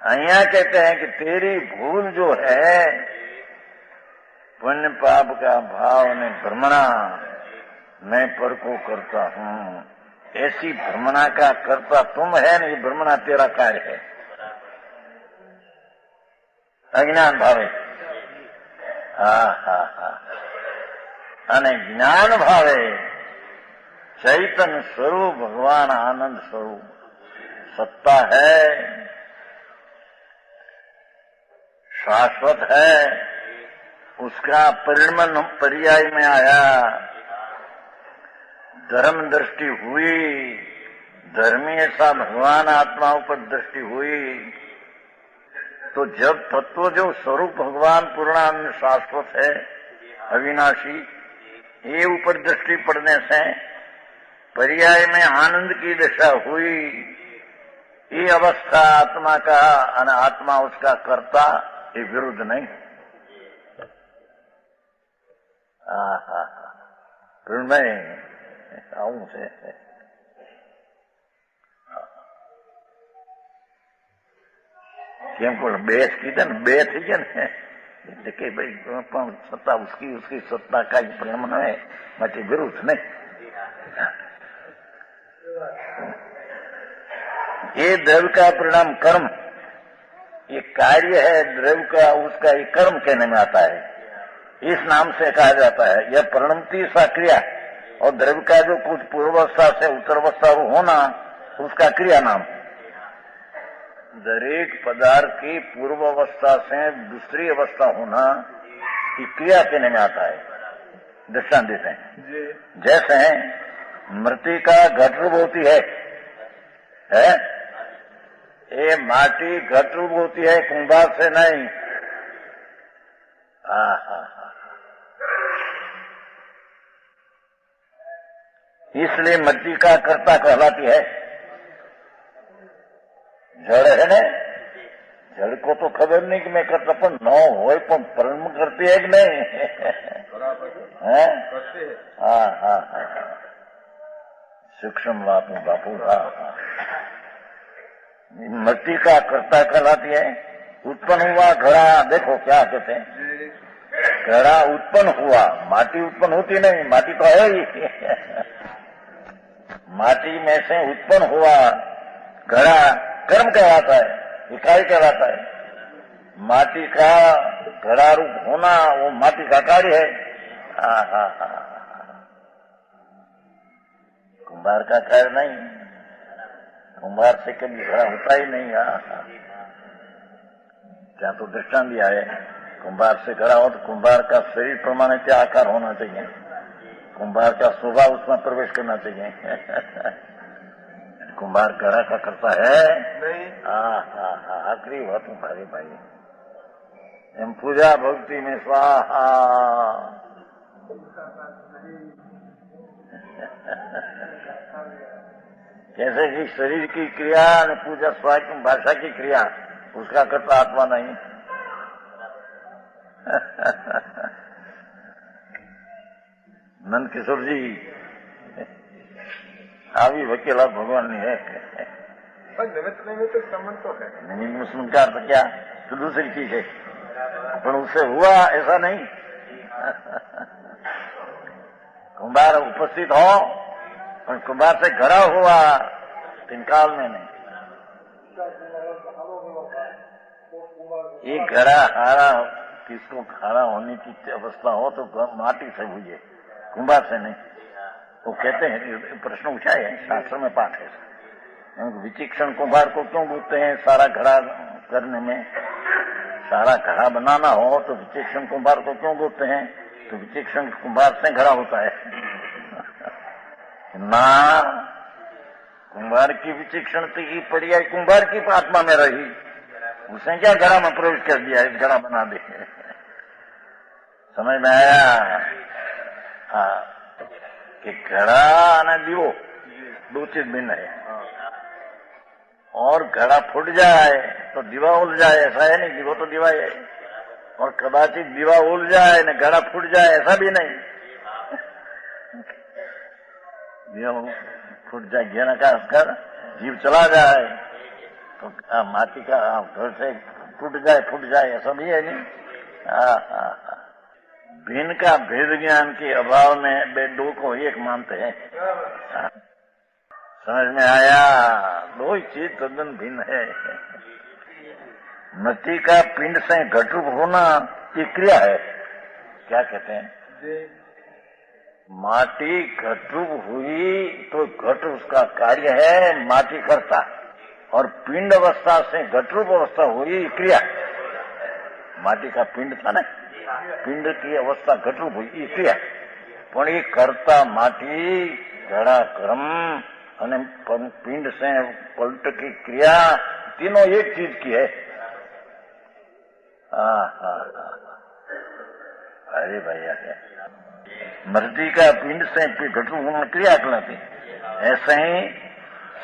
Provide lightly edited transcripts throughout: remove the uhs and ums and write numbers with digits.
અહીંયા कहते हैं कि तेरी भूल जो है पुण्य पाप का भाव ने भ्रमणा मैं पर को करता हूं, ऐसी भ्रमणा का करता तुम है न, ये भ्रमणा तेरा कार्य है। अज्ञान भावे અને જ્ઞાન ભાવે चैतन्य स्वरूप भगवान आनंद स्वरूप सत्ता है, शाश्वत है, उसका परिणमन पर्याय में आया। धर्म दृष्टि हुई, धर्मी ऐसा भगवान आत्माओं पर दृष्टि हुई, तो जब तत्व जो स्वरूप भगवान पूर्णानंद शाश्वत है, अविनाशी, ये ऊपर दृष्टि पड़ने से पर्याय में आनंद की दशा हुई। ये अवस्था आत्मा का और आत्मा उसका कर्ता, ये विरुद्ध नहीं। फिर मैं आऊं से કેમ કોણ બે કીધે ને, બે થઈ ગયા ને, એટલે કે ભાઈ પણ સત્તા उसकी सत्ता का ही परिणाम है, बाकी विरुद्ध नहीं। ये द्रव्य का परिणाम कर्म, ये कार्य है द्रव्य का, उसका ये कर्म कहने में आता है, इस नाम से कहा जाता है। यह परिणमती सा क्रिया, और द्रव्य का जो कुछ पूर्वावस्था से उत्तरावस्था होना, उसका क्रिया नाम। दरेक पदार्थ की पूर्व अवस्था से दूसरी अवस्था होना, ये क्रिया कहने में आता है। दृष्टांत देते हैं, जैसे मृतिका घट रूप होती है, ये माटी घट रूप होती है, कुंभार से नहीं। इसलिए मृतिका कर्ता कहलाती है। जड़ है ने, जड़ को तो खबर नहीं कि मैं करता, पण न हो परिणाम करती है कि नहीं? है? सूक्ष्म बापू। मृत्यु का कर्ता कहलाती है। उत्पन्न हुआ घड़ा, देखो क्या कहते हैं, घड़ा उत्पन्न हुआ, माटी उत्पन्न होती नहीं, माटी तो है ही। माटी में से उत्पन्न हुआ घड़ा कर्म कहलाता है, इकाई कहलाता है। माटी का घड़ा रूप होना, वो माटी का कार्य है। कुंभार का कार्य नहीं, कुंभार से कभी घड़ा होता ही नहीं। क्या तो दृष्टांत दिया है, कुंभार से घड़ा हो तो कुंभार का शरीर प्रमाण क्या आकार होना चाहिए, कुंभार का स्वभाव उसमें प्रवेश करना चाहिए। कुंभार घड़ा का करता है नहीं। आखिरी बात भाई भाई, एम पूजा भक्ति में स्वाहा। कैसे कि शरीर की क्रिया और पूजा स्वास्थ्य भाषा की क्रिया, उसका करता आत्मा नहीं। नंद किशोर जी આવી વકીલાત भगवान नहीं है। निमित्त निमित्त संबंध तो है, निमित्त मुस्लिम का अर्थ क्या, तो दूसरी चीज है, पर उससे हुआ ऐसा नहीं। कुंभार उपस्थित हो, पर कुंभार से घड़ा हुआ तीन काल में नहीं। एक घड़ा हारा, किसको हारा होने की अवस्था हो तो माटी से हुई है, कुंभार से नहीं। वो कहते हैं, प्रश्न उठा है, शास्त्र में पाठ है, विचक्षण कुंभार को क्यों बोलते हैं? सारा घड़ा करने में, सारा घड़ा बनाना हो तो विचक्षण कुंभार को क्यों बोलते हैं? तो विचक्षण कुंभार से घड़ा होता है ना। कुंभार की विचक्षण की पर्याय कुंभार की आत्मा में रही, उसने क्या घड़ा में प्रवेश कर दिया, घड़ा बना दे। समझ में आया? कि घड़ा और दीवो दो चीज भिन्न है, और घड़ा फूट जाए तो दीवा उल जाए, ऐसा है नहीं। दीवा तो दीवा है, और कदाचित दीवा उल जाए न घड़ा फूट जाए, ऐसा भी नहीं। दीवा फूट जाए, घेरा का कर जीव चला जाए तो माटी का घर से टूट जाए फूट जाए ऐसा भी है नहीं। भिन्न का भेद ज्ञान के अभाव में बे दो को एक मानते हैं। समझ में आया? दो ही चीज तद्दन भिन्न है। मिट्टी का पिंड से घटरूप होना ये क्रिया है। क्या कहते हैं? माटी घटरूप हुई तो घट उसका कार्य है, माटी करता, और पिंड अवस्था से घटरूप अवस्था हुई क्रिया। माटी का पिंड था ना, पिंड की अवस्था घटरूप हुई ये क्रिया, पण ये करता माटी घड़ा कर्म અને पिंड से पलट की क्रिया तीनों एक चीज की है। अरे भैया मृति का पिंड से घटरूप क्रिया कहलाती। ऐसे ही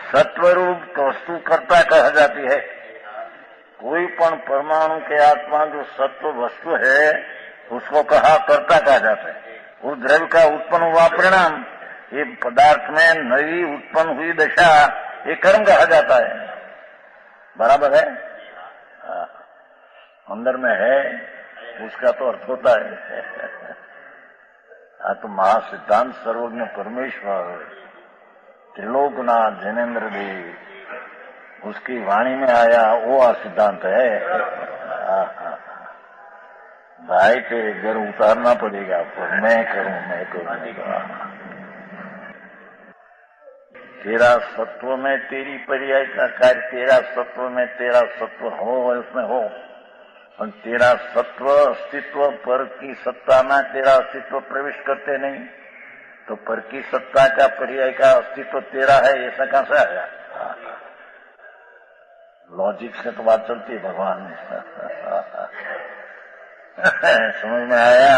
सत्वरूप वस्तु कर्ता कहा जाती है। कोई पण परमाणु के आत्मा जो सत्व वस्तु है उसको कहा कर्ता कहा जाता है। उस द्रव्य का उत्पन्न हुआ परिणाम, ये पदार्थ में नई उत्पन्न हुई दशा, ये कर्म कहा जाता है। बराबर है? अंदर में है उसका तो अर्थ होता है। तो महासिद्धांत सर्वज्ञ परमेश्वर त्रिलोकनाथ जैनेन्द्र देव उसकी वाणी में आया वो सिद्धांत है। भाई के घर उतारना पड़ेगा, पर मैं करूंगा। तेरा सत्व में तेरी पर्याय का कार्य, तेरा सत्व में तेरा सत्व हो उसमें हो, और तेरा सत्व अस्तित्व पर की सत्ता में तेरा अस्तित्व प्रवेश करते नहीं, तो पर की सत्ता का पर्याय का अस्तित्व तेरा है, ऐसा कहां से आया? लॉजिक से तो बात चलती है भगवान में। समझ में आया?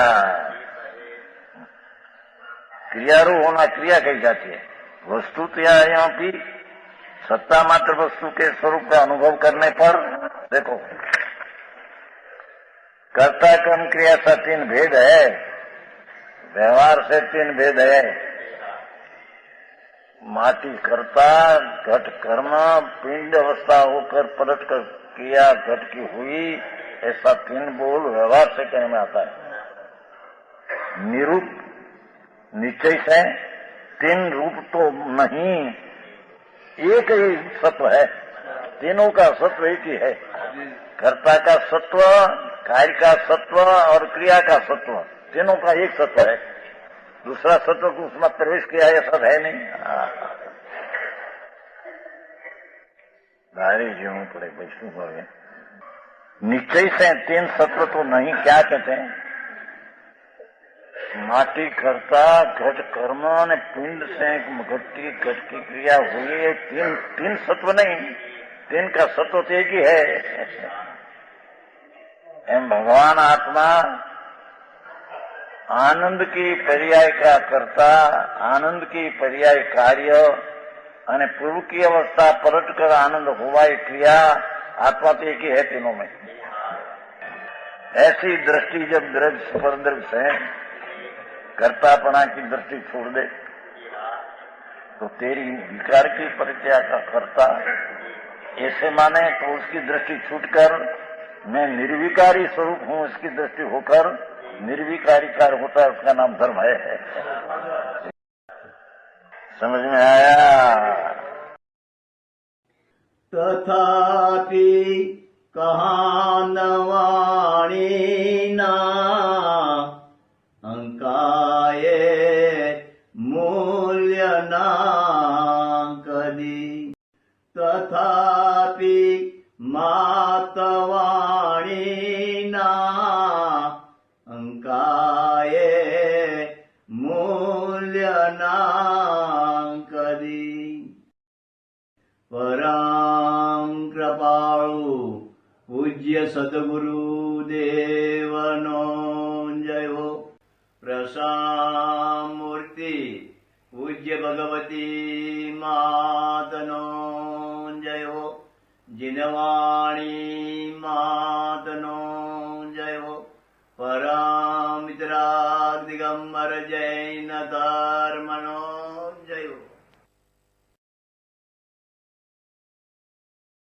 क्रियारूप होना क्रिया कही जाती है। वस्तु यहाँ की सत्ता मात्र वस्तु के स्वरूप का अनुभव करने पर देखो, कर्ता कर्म क्रिया से तीन भेद है, व्यवहार से तीन भेद है। माटी करता, घट कर्म, पिंड अवस्था होकर पलट कर क्रिया घट की हुई, ऐसा तीन बोल व्यवहार से कहने में आता है। निरूप निश्चय से तीन रूप तो नहीं, एक ही सत्व है, तीनों का सत्व एक ही है। कर्ता का सत्व, कार्य का सत्व और क्रिया का सत्व, तीनों का एक सत्व है। दूसरा सत्व को उसमें प्रवेश किया ऐसा है नहीं। भारी जीवन पड़े वैष्णु हो गए। निश्चय से तीन सत्व तो नहीं, क्या कहते हैं? माटी करता, घट कर्म ने पिंड से घट की क्रिया हुई, तीन सत्व नहीं, तीन का सत्व तो एक ही है। एम भगवान आत्मा आनंद की पर्याय का कर्ता, आनंद की पर्याय कार्य, અને पूर्व की अवस्था पलट कर आनंद हुआ क्रिया, आत्मा तो एक ही है तीनों में। ऐसी दृष्टि जब द्रव्य पर द्रव्य से कर्तापना की दृष्टि छोड़ दे तो तेरी विकार की परिचय का कर्ता ऐसे माने तो उसकी दृष्टि छूटकर मैं निर्विकारी स्वरूप हूं, इसकी दृष्टि होकर निर्विकारी कार्य होता है, उसका नाम धर्म है। समझ में आया? तथापि कहानवाणी ना अंकाये मूल्य ना कदी, तथापि मातवाणी ना अंकाये मूल्य ना कदी। परम कृपाळु पूज्य सद्गुरु देवनो जय हो। प्रसाद मूर्ति पूज्य भगवती मातनो जय हो। जिनवाणी मातनो जय हो। परम मित्रा दिगंबर जैन